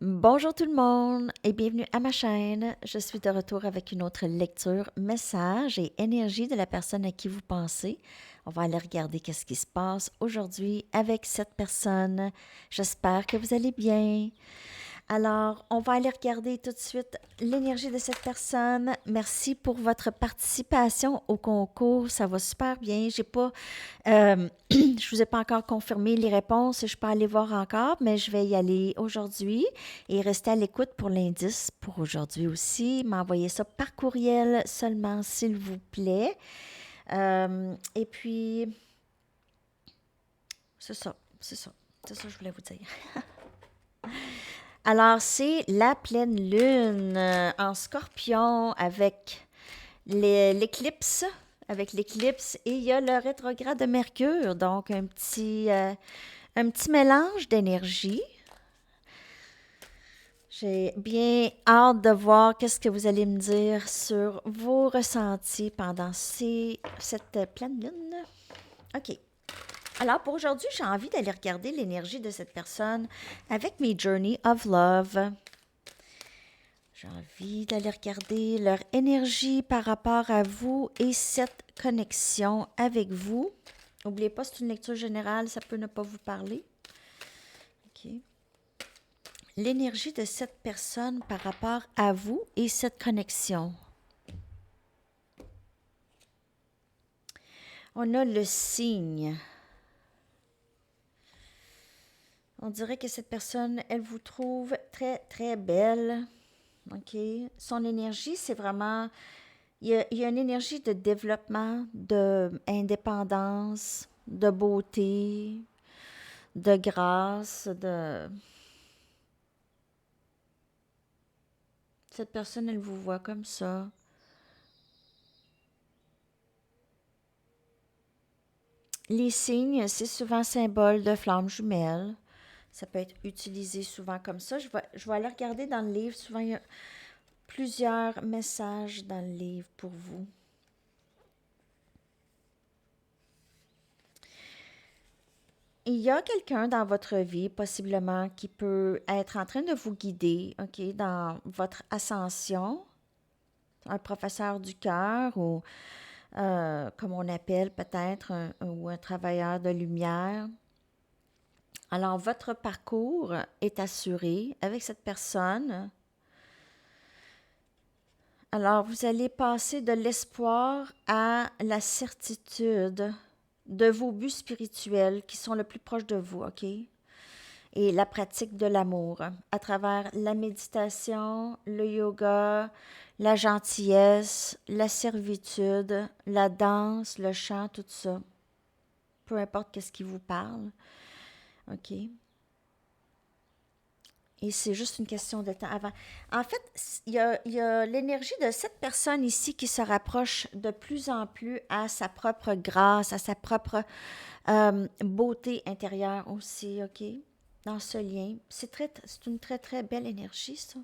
Bonjour tout le monde et bienvenue à ma chaîne. Je suis de retour avec une autre lecture, message et énergie de la personne à qui vous pensez. On va aller regarder qu'est-ce qui se passe aujourd'hui avec cette personne. J'espère que vous allez bien. Alors, on va aller regarder tout de suite l'énergie de cette personne. Merci pour votre participation au concours. Ça va super bien. J'ai pas, je vous ai pas encore confirmé les réponses. Je peux aller voir encore, mais je vais y aller aujourd'hui et rester à l'écoute pour l'indice pour aujourd'hui aussi. M'envoyer ça par courriel seulement, s'il vous plaît. Et puis, c'est ça, c'est ça. C'est ça que je voulais vous dire. Alors, c'est la pleine lune en scorpion avec l'éclipse. Avec l'éclipse, et il y a le rétrograde de Mercure, donc un petit mélange d'énergie. J'ai bien hâte de voir qu'est-ce que vous allez me dire sur vos ressentis pendant cette pleine lune. OK. Alors, pour aujourd'hui, j'ai envie d'aller regarder l'énergie de cette personne avec mes Journey of Love. J'ai envie d'aller regarder leur énergie par rapport à vous et cette connexion avec vous. N'oubliez pas, c'est une lecture générale, ça peut ne pas vous parler. OK. L'énergie de cette personne par rapport à vous et cette connexion. On a le signe. On dirait que cette personne, elle vous trouve très, très belle. OK? Son énergie, c'est vraiment... Il y a une énergie de développement, d'indépendance, de beauté, de grâce, de... Cette personne, elle vous voit comme ça. Les signes, c'est souvent symbole de flammes jumelles. Ça peut être utilisé souvent comme ça. Je vais aller regarder dans le livre. Souvent, il y a plusieurs messages dans le livre pour vous. Il y a quelqu'un dans votre vie, possiblement, qui peut être en train de vous guider, OK, dans votre ascension. Un professeur du cœur ou, comme on appelle peut-être, ou un travailleur de lumière. Alors, votre parcours est assuré avec cette personne. Alors, vous allez passer de l'espoir à la certitude de vos buts spirituels qui sont le plus proches de vous, OK? Et la pratique de l'amour à travers la méditation, le yoga, la gentillesse, la servitude, la danse, le chant, tout ça. Peu importe qu'est-ce qui vous parle, OK? Et c'est juste une question de temps avant. En fait, il y a l'énergie de cette personne ici qui se rapproche de plus en plus à sa propre grâce, à sa propre beauté intérieure aussi, OK? Dans ce lien. C'est une très, très belle énergie, ça.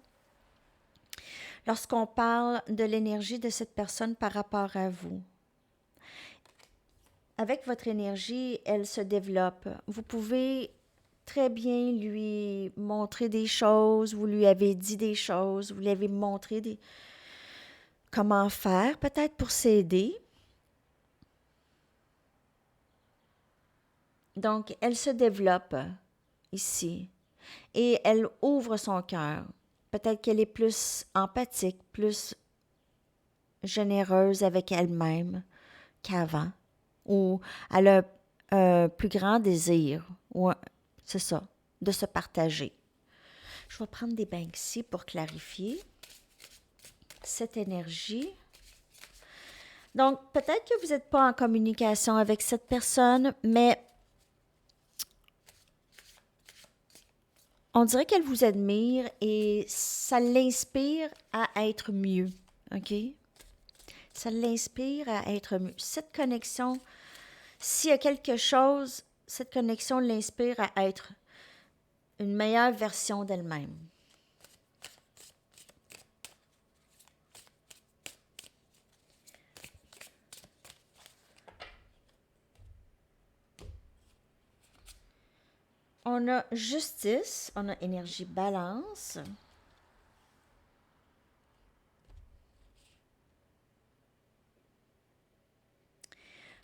Lorsqu'on parle de l'énergie de cette personne par rapport à vous, avec votre énergie, elle se développe. Vous pouvez très bien lui montrer des choses, vous lui avez dit des choses, vous lui avez montré comment faire, peut-être pour s'aider. Donc, elle se développe ici et elle ouvre son cœur. Peut-être qu'elle est plus empathique, plus généreuse avec elle-même qu'avant, ou elle a un plus grand désir, ou c'est ça, de se partager. Je vais prendre des bains ici pour clarifier cette énergie. Donc, peut-être que vous n'êtes pas en communication avec cette personne, mais on dirait qu'elle vous admire et ça l'inspire à être mieux, OK? Ça l'inspire à être mieux. Cette connexion, s'il y a quelque chose, cette connexion l'inspire à être une meilleure version d'elle-même. On a justice, on a énergie balance.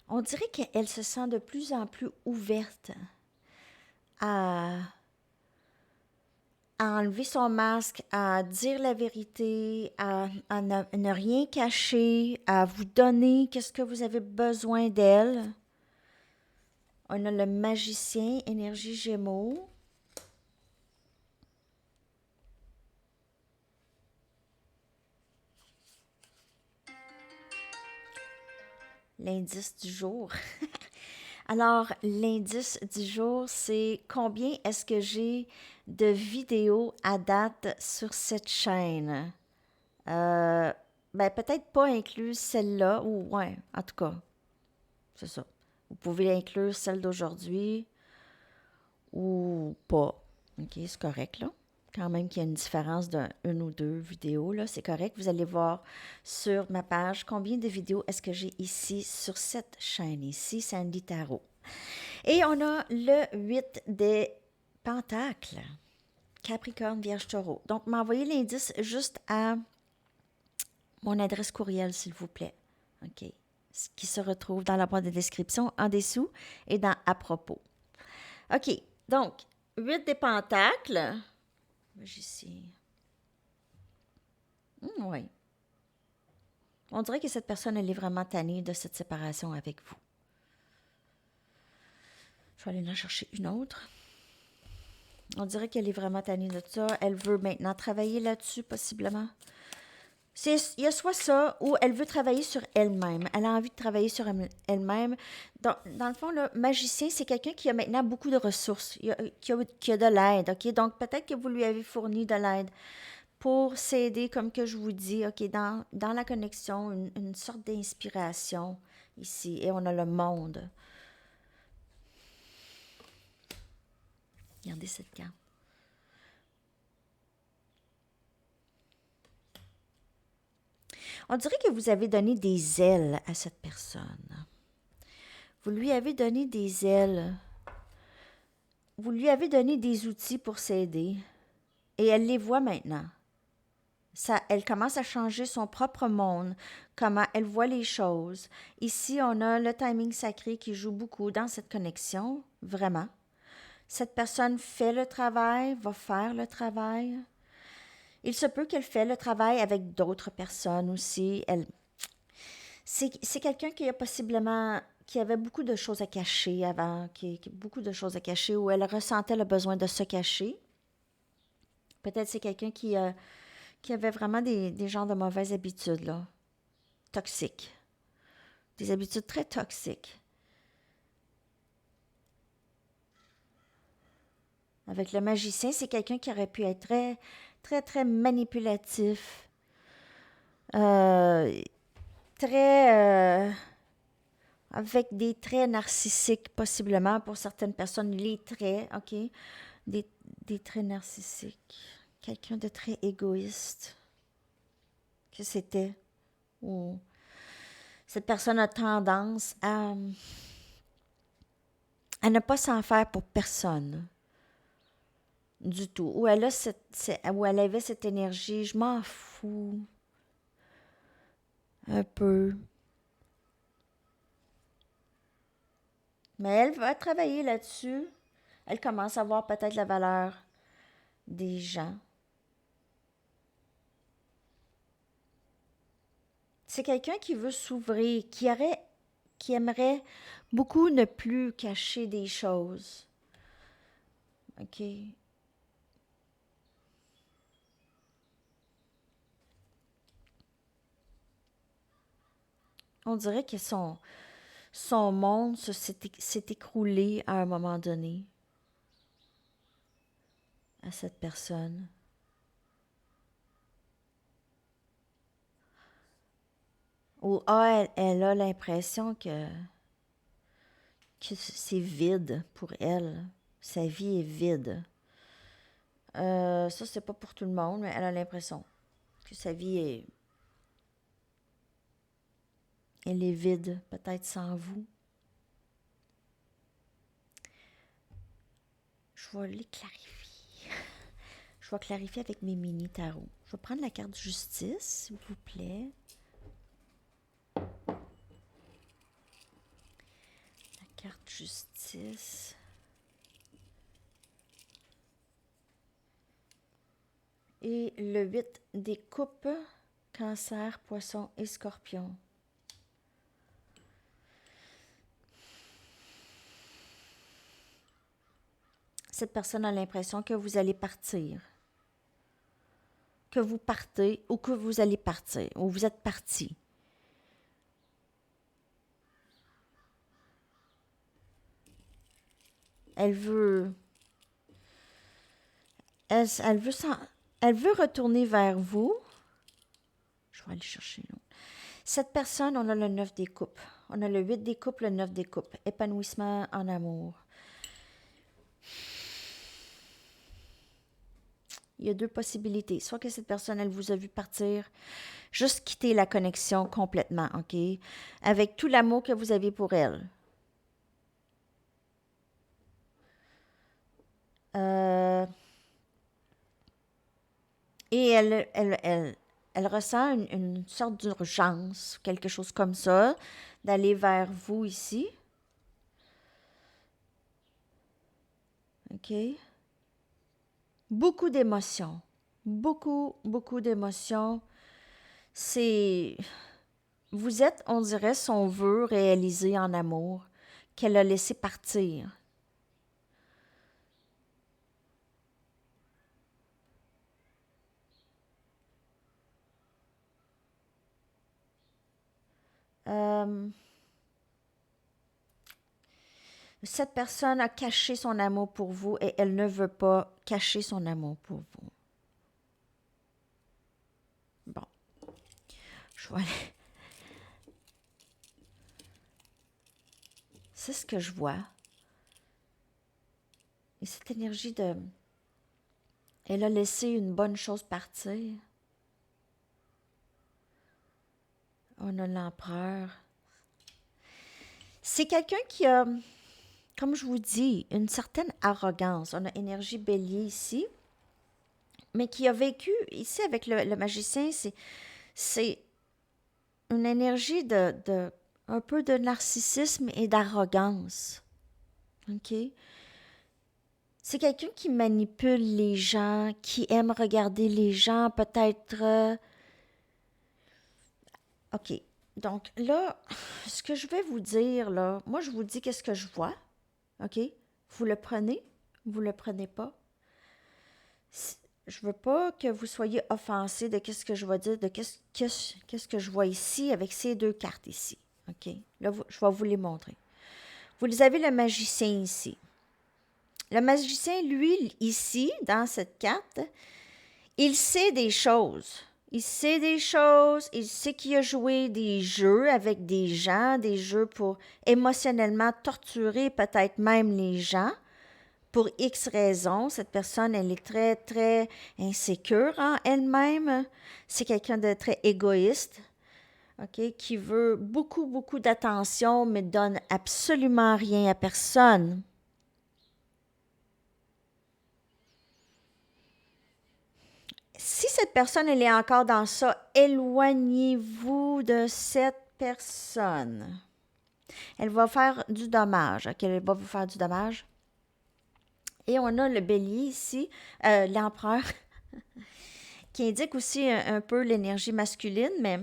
On dirait qu'elle se sent de plus en plus ouverte à, à enlever son masque, à dire la vérité, à ne rien cacher, à vous donner qu'est-ce que vous avez besoin d'elle. On a le magicien, énergie Gémeaux. L'indice du jour. Alors, l'indice du jour, c'est combien est-ce que j'ai de vidéos à date sur cette chaîne? Ben, peut-être pas inclure celle-là, ou ouais, en tout cas, c'est ça. Vous pouvez inclure celle d'aujourd'hui ou pas. OK, c'est correct, là. Quand même qu'il y a une différence d'une ou deux vidéos, là, c'est correct. Vous allez voir sur ma page combien de vidéos est-ce que j'ai ici sur cette chaîne ici, Sandy Tarot. Et on a le 8 des Pentacles. Capricorne, Vierge, Taureau. Donc, m'envoyez l'indice juste à mon adresse courriel, s'il vous plaît. OK. Ce qui se retrouve dans la boîte de description en dessous et dans à propos. OK. Donc, 8 des Pentacles. Ici. Oui. On dirait que cette personne, elle est vraiment tannée de cette séparation avec vous. Je vais aller en chercher une autre. On dirait qu'elle est vraiment tannée de ça. Elle veut maintenant travailler là-dessus, possiblement. Il y a soit ça, ou elle veut travailler sur elle-même. Elle a envie de travailler sur elle-même. Dans le fond, le magicien, c'est quelqu'un qui a maintenant beaucoup de ressources, qui a de l'aide. OK? Donc, peut-être que vous lui avez fourni de l'aide pour s'aider, comme que je vous dis, OK, dans la connexion, une sorte d'inspiration ici. Et on a le monde. Regardez cette carte. On dirait que vous avez donné des ailes à cette personne. Vous lui avez donné des ailes. Vous lui avez donné des outils pour s'aider. Et elle les voit maintenant. Elle commence à changer son propre monde, comment elle voit les choses. Ici, on a le timing sacré qui joue beaucoup dans cette connexion, vraiment. Cette personne fait le travail, va faire le travail. Il se peut qu'elle fait le travail avec d'autres personnes aussi. C'est quelqu'un qui a possiblement, qui avait beaucoup de choses à cacher avant, beaucoup de choses à cacher, où elle ressentait le besoin de se cacher. Peut-être c'est quelqu'un qui avait vraiment des genres de mauvaises habitudes, là, toxiques. Des habitudes très toxiques. Avec le magicien, c'est quelqu'un qui aurait pu être très, très, très manipulatif. Très... avec des traits narcissiques, possiblement, pour certaines personnes. Les traits, OK? Des, des traits narcissiques. Quelqu'un de très égoïste. Que c'était. Ou cette personne a tendance à ne pas s'en faire pour personne. Du tout. Où où elle avait cette énergie, je m'en fous. Un peu. Mais elle va travailler là-dessus. Elle commence à voir peut-être la valeur des gens. C'est quelqu'un qui veut s'ouvrir, qui aimerait beaucoup ne plus cacher des choses. OK? On dirait que son monde s'est écroulé à un moment donné à cette personne. Ou elle a l'impression que c'est vide pour elle. Sa vie est vide. Ça, c'est pas pour tout le monde, mais elle a l'impression que sa vie elle est vide, peut-être sans vous. Je je vais les clarifier. Je vais clarifier avec mes mini tarots. Je vais prendre la carte justice, s'il vous plaît. La carte justice. Et le 8 des coupes, Cancer, Poisson et Scorpion. Cette personne a l'impression que vous allez partir. Que vous partez ou que vous allez partir, ou vous êtes parti. Elle veut... Elle veut retourner vers vous. Je vais aller chercher l'autre. Cette personne, on a le 9 des coupes. On a le 8 des coupes, le 9 des coupes. Épanouissement en amour. Il y a deux possibilités. Soit que cette personne, elle vous a vu partir, juste quitter la connexion complètement, OK? Avec tout l'amour que vous avez pour elle. Et elle ressent une sorte d'urgence, quelque chose comme ça, d'aller vers vous ici. OK? Beaucoup d'émotions. Beaucoup, beaucoup d'émotions. Vous êtes, on dirait, son vœu réalisé en amour, qu'elle a laissé partir. Cette personne a caché son amour pour vous et elle ne veut pas cacher son amour pour vous. Bon. Je vais aller. C'est ce que je vois. Et cette énergie de... Elle a laissé une bonne chose partir. On a l'empereur. C'est quelqu'un qui a, comme je vous dis, une certaine arrogance. On a énergie bélier ici, mais qui a vécu ici avec le magicien, c'est une énergie de un peu de narcissisme et d'arrogance. OK? C'est quelqu'un qui manipule les gens, qui aime regarder les gens, peut-être... OK. Donc là, ce que je vais vous dire, là, moi, je vous dis qu'est-ce que je vois. OK? Vous le prenez, vous le prenez pas. Je veux pas que vous soyez offensés de qu'est-ce que je vais dire, de qu'est-ce que je vois ici avec ces deux cartes ici. OK? Là, je vais vous les montrer. Vous avez le magicien ici. Le magicien, lui, ici, dans cette carte, il sait des choses. Il sait des choses, il sait qu'il a joué des jeux avec des gens, des jeux pour émotionnellement torturer peut-être même les gens. Pour X raisons, cette personne, elle est très, très insécure en elle-même. C'est quelqu'un de très égoïste, OK, qui veut beaucoup, beaucoup d'attention, mais donne absolument rien à personne. Si cette personne, elle est encore dans ça, éloignez-vous de cette personne. Elle va faire du dommage. OK, elle va vous faire du dommage. Et on a le bélier ici, l'empereur, qui indique aussi un peu l'énergie masculine, mais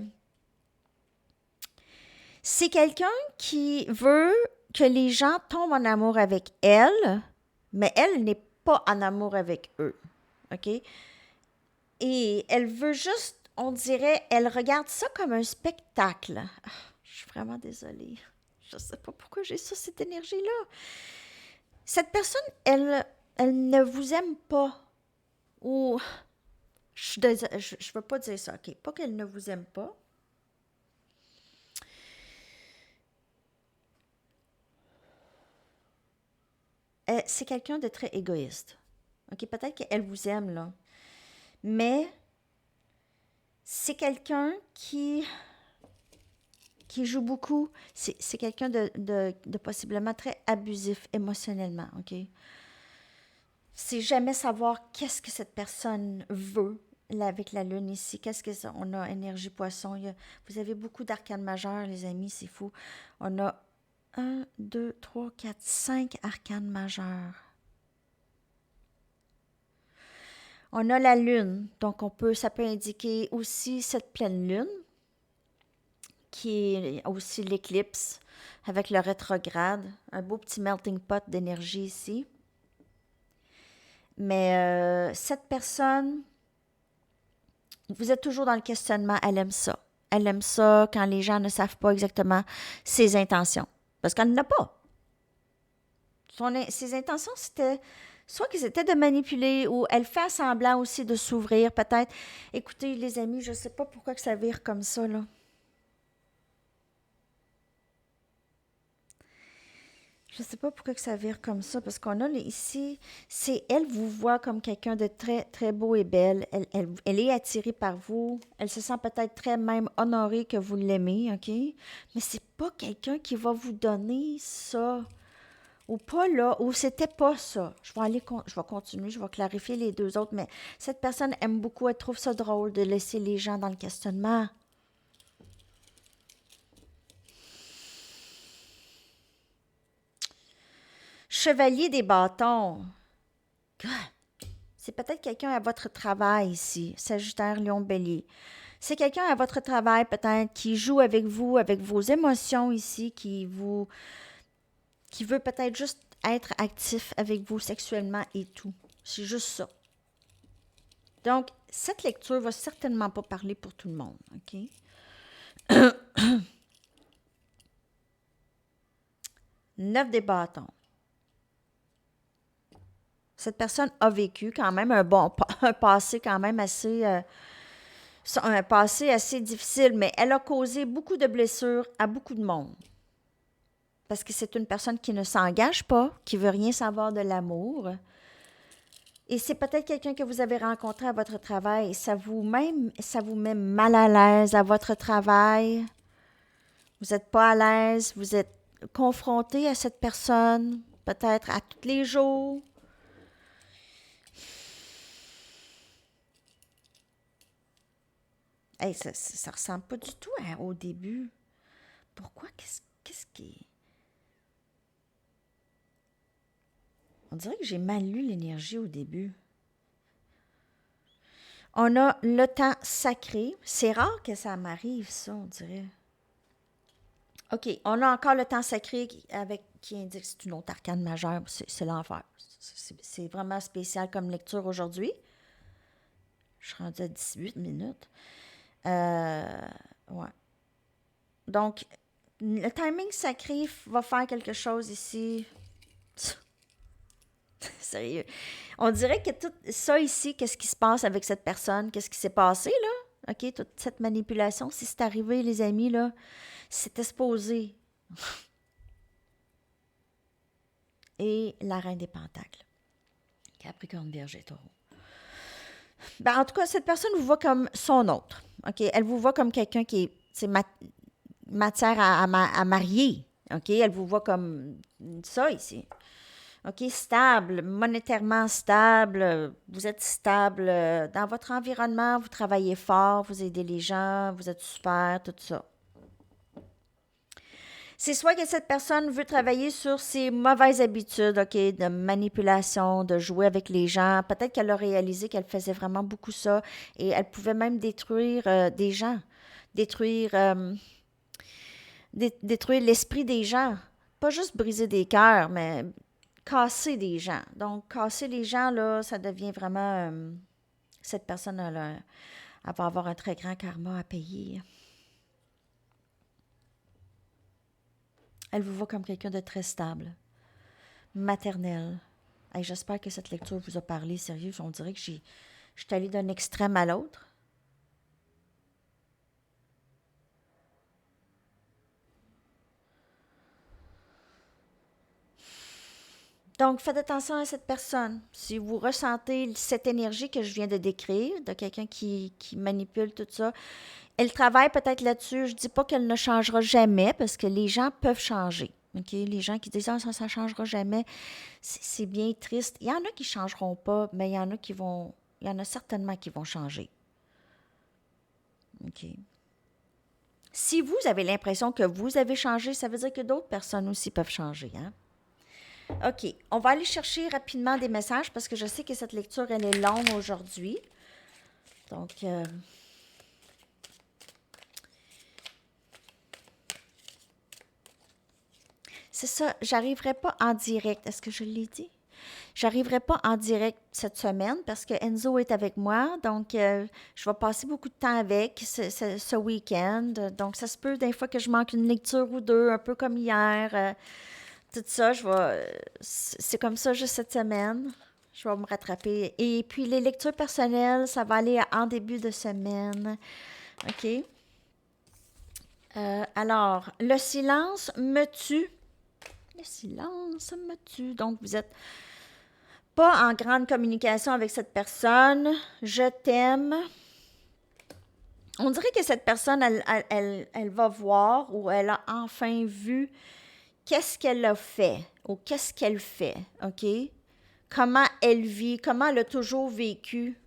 c'est quelqu'un qui veut que les gens tombent en amour avec elle, mais elle n'est pas en amour avec eux. OK? Et elle veut juste, on dirait, elle regarde ça comme un spectacle. Ah, je suis vraiment désolée. Je ne sais pas pourquoi j'ai ça, cette énergie-là. Cette personne, elle ne vous aime pas. Ou, je ne veux pas dire ça, OK? Pas qu'elle ne vous aime pas. C'est quelqu'un de très égoïste. OK? Peut-être qu'elle vous aime, là. Mais c'est quelqu'un qui joue beaucoup. C'est quelqu'un de possiblement très abusif émotionnellement, OK? C'est jamais savoir qu'est-ce que cette personne veut là, avec la lune ici. Qu'est-ce que ça? On a énergie poisson. Vous avez beaucoup d'arcanes majeures, les amis, c'est fou. On a un, 2, 3, 4, 5 arcanes majeures. On a la lune, donc ça peut indiquer aussi cette pleine lune, qui est aussi l'éclipse avec le rétrograde. Un beau petit melting pot d'énergie ici. Mais cette personne, vous êtes toujours dans le questionnement, elle aime ça. Elle aime ça quand les gens ne savent pas exactement ses intentions. Parce qu'elle n'a pas. Ses intentions, c'était soit qu'ils étaient de manipuler ou elle fait semblant aussi de s'ouvrir, peut-être. Écoutez, les amis, je ne sais pas pourquoi que ça vire comme ça, là. Je ne sais pas pourquoi que ça vire comme ça, parce qu'on a ici, elle vous voit comme quelqu'un de très, très beau et belle. Elle est attirée par vous. Elle se sent peut-être très même honorée que vous l'aimez, OK? Mais c'est pas quelqu'un qui va vous donner ça. Ou pas là, ou c'était pas ça. Je vais continuer, je vais clarifier les deux autres, mais cette personne aime beaucoup, elle trouve ça drôle de laisser les gens dans le questionnement. Chevalier des bâtons. C'est peut-être quelqu'un à votre travail ici, Sagittaire, Lion, Bélier. C'est quelqu'un à votre travail peut-être qui joue avec vous, avec vos émotions ici, qui veut peut-être juste être actif avec vous sexuellement et tout. C'est juste ça. Donc, cette lecture va certainement pas parler pour tout le monde, OK? 9 des bâtons. Cette personne a vécu quand même un passé quand même assez, un passé assez difficile, mais elle a causé beaucoup de blessures à beaucoup de monde. Parce que c'est une personne qui ne s'engage pas, qui veut rien savoir de l'amour. Et c'est peut-être quelqu'un que vous avez rencontré à votre travail. Ça vous met mal à l'aise à votre travail. Vous n'êtes pas à l'aise. Vous êtes confronté à cette personne, peut-être à tous les jours. Hey, ça ne ressemble pas du tout au début. Pourquoi? Qu'est-ce qui... On dirait que j'ai mal lu l'énergie au début. On a le temps sacré. C'est rare que ça m'arrive, ça, on dirait. OK, on a encore le temps sacré qui indique que c'est une autre arcane majeure. C'est l'enfer. C'est vraiment spécial comme lecture aujourd'hui. Je suis rendue à 18 minutes. Ouais. Donc, le timing sacré va faire quelque chose ici. Sérieux. On dirait que tout ça ici, qu'est-ce qui se passe avec cette personne? Qu'est-ce qui s'est passé, là? OK, toute cette manipulation, si c'est arrivé, les amis, là, c'était supposé. Et la reine des pentacles. Capricorne, Vierge et Taureau. Ben, en tout cas, cette personne vous voit comme son autre. OK? Elle vous voit comme quelqu'un qui est matière à marier. OK? Elle vous voit comme ça ici. OK? Stable, monétairement stable. Vous êtes stable dans votre environnement. Vous travaillez fort. Vous aidez les gens. Vous êtes super, tout ça. C'est soit que cette personne veut travailler sur ses mauvaises habitudes, OK, de manipulation, de jouer avec les gens. Peut-être qu'elle a réalisé qu'elle faisait vraiment beaucoup ça et elle pouvait même détruire des gens, détruire l'esprit des gens. Pas juste briser des cœurs, mais casser des gens. Donc, casser les gens, là, ça devient vraiment... cette personne, elle va avoir un très grand karma à payer. Elle vous voit comme quelqu'un de très stable, maternel. Hey, j'espère que cette lecture vous a parlé, sérieux. On dirait que je suis allée d'un extrême à l'autre. Donc, faites attention à cette personne. Si vous ressentez cette énergie que je viens de décrire, de quelqu'un qui manipule tout ça, elle travaille peut-être là-dessus. Je ne dis pas qu'elle ne changera jamais parce que les gens peuvent changer. OK? Les gens qui disent « Ah, ça ne changera jamais », c'est bien triste. Il y en a qui ne changeront pas, mais il y en a qui vont... Il y en a certainement qui vont changer. OK? Si vous avez l'impression que vous avez changé, ça veut dire que d'autres personnes aussi peuvent changer, hein? OK. On va aller chercher rapidement des messages parce que je sais que cette lecture, elle est longue aujourd'hui. Donc, c'est ça. J'arriverai pas en direct. Est-ce que je l'ai dit? J'arriverai pas en direct cette semaine parce que Enzo est avec moi. Donc, je vais passer beaucoup de temps avec ce week-end. Donc, ça se peut des fois que je manque une lecture ou deux, un peu comme hier. Tout ça, c'est comme ça juste cette semaine. Je vais me rattraper. Et puis, les lectures personnelles, ça va aller en début de semaine. OK? Alors, le silence me tue. Le silence me tue. Donc, vous êtes pas en grande communication avec cette personne. Je t'aime. On dirait que cette personne, elle va voir ou elle a enfin vu qu'est-ce qu'elle a fait ou qu'est-ce qu'elle fait, OK? Comment elle vit, comment elle a toujours vécu.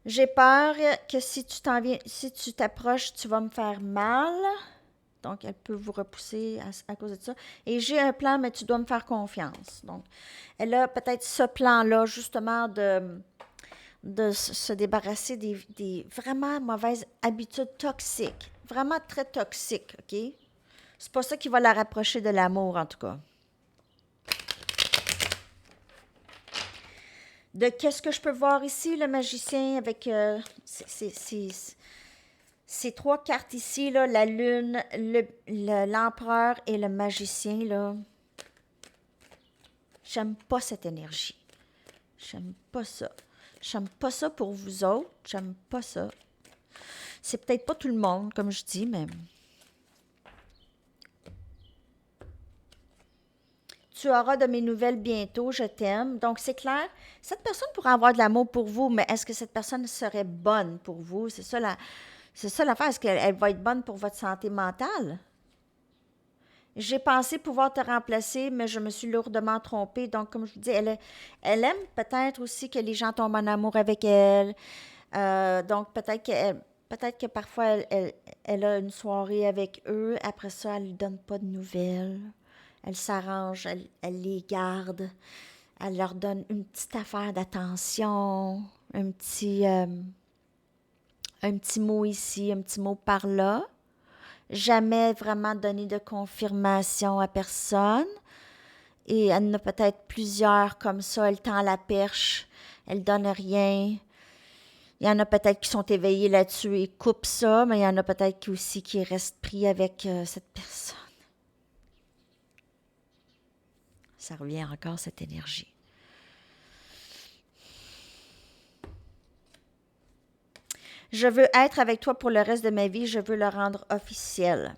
J'ai peur que si tu t'approches, tu vas me faire mal. Donc, elle peut vous repousser à cause de ça. Et j'ai un plan, mais tu dois me faire confiance. Donc, elle a peut-être ce plan-là, justement, de se débarrasser des vraiment mauvaises habitudes toxiques. Vraiment très toxiques, OK? C'est pas ça qui va la rapprocher de l'amour, en tout cas. De qu'est-ce que je peux voir ici, le magicien, avec ces trois cartes ici, là, la lune, l'empereur et le magicien, là. J'aime pas cette énergie. J'aime pas ça. J'aime pas ça pour vous autres. J'aime pas ça. C'est peut-être pas tout le monde, comme je dis, mais... Tu auras de mes nouvelles bientôt, je t'aime. Donc, c'est clair, cette personne pourrait avoir de l'amour pour vous, mais est-ce que cette personne serait bonne pour vous? C'est ça l'affaire. Est-ce qu'elle va être bonne pour votre santé mentale? J'ai pensé pouvoir te remplacer, mais je me suis lourdement trompée. Donc, comme je vous dis, elle aime peut-être aussi que les gens tombent en amour avec elle. Donc, peut-être que parfois, elle a une soirée avec eux. Après ça, elle ne donne pas de nouvelles. Elle s'arrange, elle les garde. Elle leur donne une petite affaire d'attention, un petit mot ici, un petit mot par là. Jamais vraiment donné de confirmation à personne. Et elle en a peut-être plusieurs comme ça. Elle tend la perche, elle donne rien. Il y en a peut-être qui sont éveillés là-dessus et coupent ça, mais il y en a peut-être aussi qui restent pris avec cette personne. Ça revient encore, cette énergie. Je veux être avec toi pour le reste de ma vie. Je veux le rendre officiel.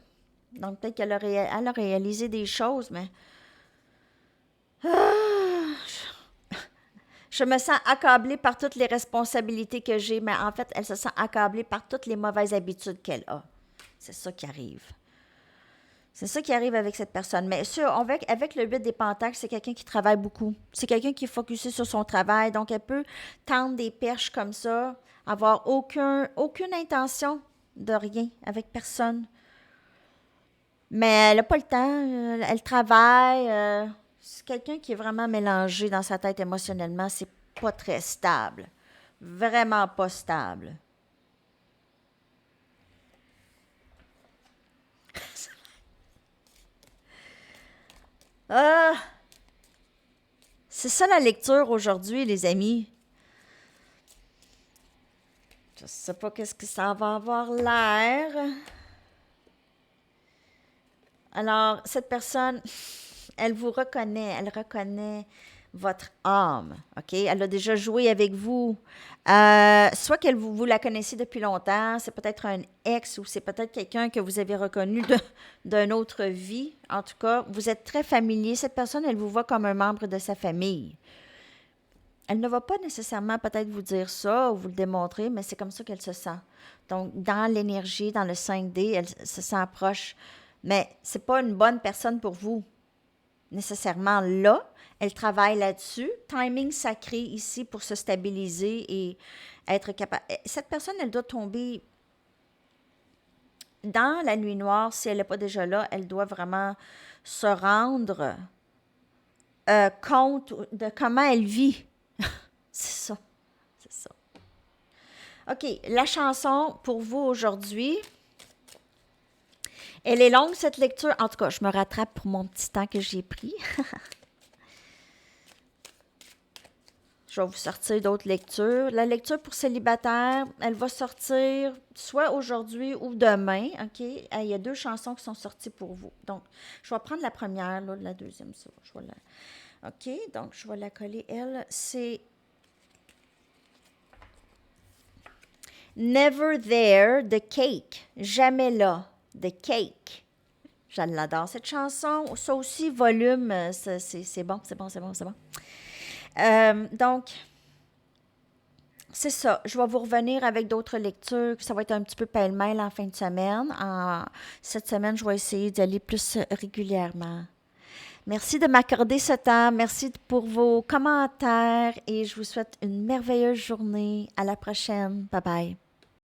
Donc, peut-être qu'elle a réalisé des choses, mais... Je me sens accablée par toutes les responsabilités que j'ai, mais en fait, elle se sent accablée par toutes les mauvaises habitudes qu'elle a. C'est ça qui arrive. C'est ça qui arrive avec cette personne. Mais avec le 8 des Pentacles, c'est quelqu'un qui travaille beaucoup. C'est quelqu'un qui est focusé sur son travail. Donc, elle peut tendre des perches comme ça, avoir aucune intention de rien avec personne. Mais elle n'a pas le temps. Elle travaille. C'est quelqu'un qui est vraiment mélangé dans sa tête émotionnellement. C'est pas très stable. Vraiment pas stable. Ah! C'est ça la lecture aujourd'hui, les amis. Je sais pas qu'est-ce que ça va avoir l'air. Alors, cette personne, elle vous reconnaît, elle reconnaît votre âme, OK? Elle a déjà joué avec vous. Soit que vous la connaissez depuis longtemps, c'est peut-être un ex ou c'est peut-être quelqu'un que vous avez reconnu d'une autre vie. En tout cas, vous êtes très familier. Cette personne, elle vous voit comme un membre de sa famille. Elle ne va pas nécessairement peut-être vous dire ça ou vous le démontrer, mais c'est comme ça qu'elle se sent. Donc, dans l'énergie, dans le 5D, elle se sent proche Mais c'est pas une bonne personne pour vous, nécessairement là. Elle travaille là-dessus. Timing sacré ici pour se stabiliser et être capable. Cette personne, elle doit tomber dans la nuit noire. Si elle n'est pas déjà là, elle doit vraiment se rendre compte de comment elle vit. C'est ça. C'est ça. OK, la chanson pour vous aujourd'hui. Elle est longue, cette lecture. En tout cas, je me rattrape pour mon petit temps que j'ai pris. Je vais vous sortir d'autres lectures. La lecture pour célibataire, elle va sortir soit aujourd'hui ou demain. OK? Il y a 2 chansons qui sont sorties pour vous. Donc, je vais prendre la première, là, la deuxième, ça. Je vais la... OK? Donc, je vais la coller, elle. C'est Never There, The Cake. Jamais là, The Cake. Je l'adore, cette chanson. Ça aussi, volume, c'est bon, c'est bon, c'est bon, c'est bon. Donc, c'est ça. Je vais vous revenir avec d'autres lectures. Ça va être un petit peu pêle-mêle en fin de semaine. Cette semaine, je vais essayer d'y aller plus régulièrement. Merci de m'accorder ce temps. Merci pour vos commentaires et je vous souhaite une merveilleuse journée. À la prochaine. Bye bye.